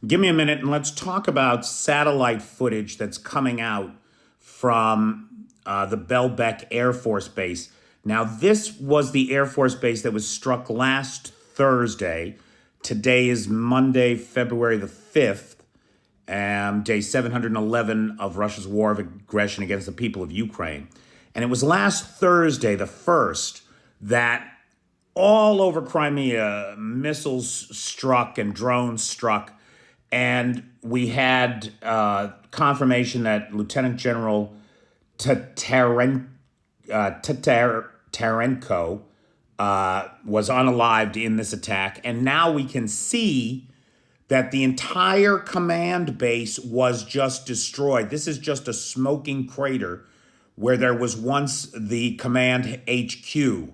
Give me a minute and let's talk about satellite footage that's coming out from the Belbek Air Force Base. Now, this was the Air Force Base that was struck last Thursday. Today is Monday, February the 5th, day 711 of Russia's war of aggression against the people of Ukraine. And it was last Thursday, the 1st, that all over Crimea, missiles struck and drones struck. And we had confirmation that Lieutenant General Tarenko was unalived in this attack. And now we can see that the entire command base was just destroyed. This is just a smoking crater where there was once the command HQ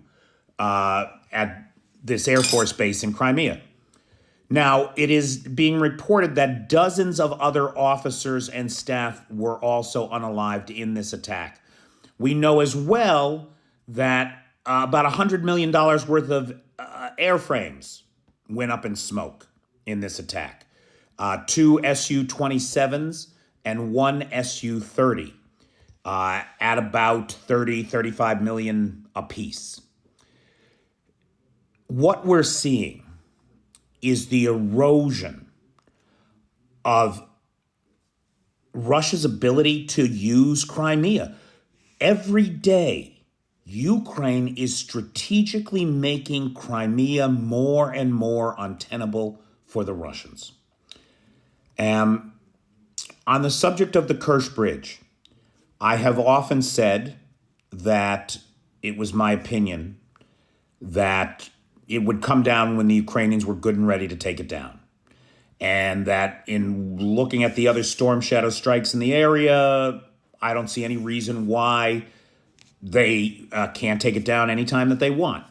at this Air Force base in Crimea. Now, it is being reported that dozens of other officers and staff were also unalived in this attack. We know as well that about $100 million worth of airframes went up in smoke in this attack. 2 Su-27s and 1 Su-30 at about $35 million apiece. What we're seeing is the erosion of Russia's ability to use Crimea. Every day, Ukraine is strategically making Crimea more and more untenable for the Russians. On the subject of the Kerch Bridge, I have often said that it was my opinion that it would come down when the Ukrainians were good and ready to take it down. And that in looking at the other storm shadow strikes in the area, I don't see any reason why they can't take it down anytime that they want.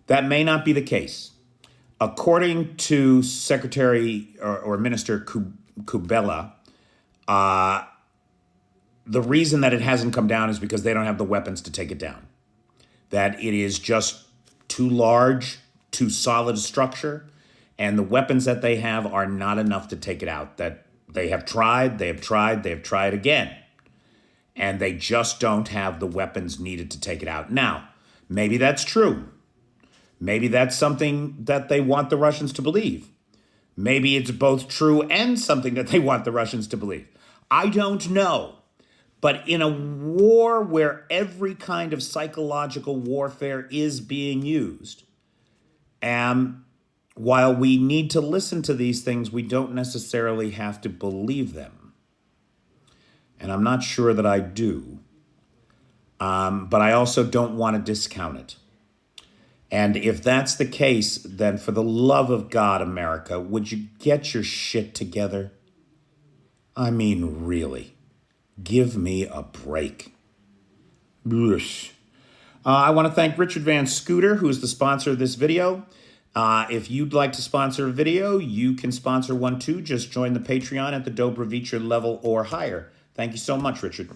That may not be the case. According to Secretary or Minister Kubela, the reason that it hasn't come down is because they don't have the weapons to take it down. That it is just too large, too solid a structure, and the weapons that they have are not enough to take it out. That they have tried again, and they just don't have the weapons needed to take it out. Now, maybe that's true. Maybe that's something that they want the Russians to believe. Maybe it's both true and something that they want the Russians to believe. I don't know. But in a war where every kind of psychological warfare is being used, while we need to listen to these things, we don't necessarily have to believe them. And I'm not sure that I do. But I also don't want to discount it. And if that's the case, then for the love of God, America, would you get your shit together? I mean, really. Give me a break. I want to thank Richard Van Scooter, who is the sponsor of this video. If you'd like to sponsor a video, you can sponsor one too. Just join the Patreon at the Dobrovicha level or higher. Thank you so much, Richard.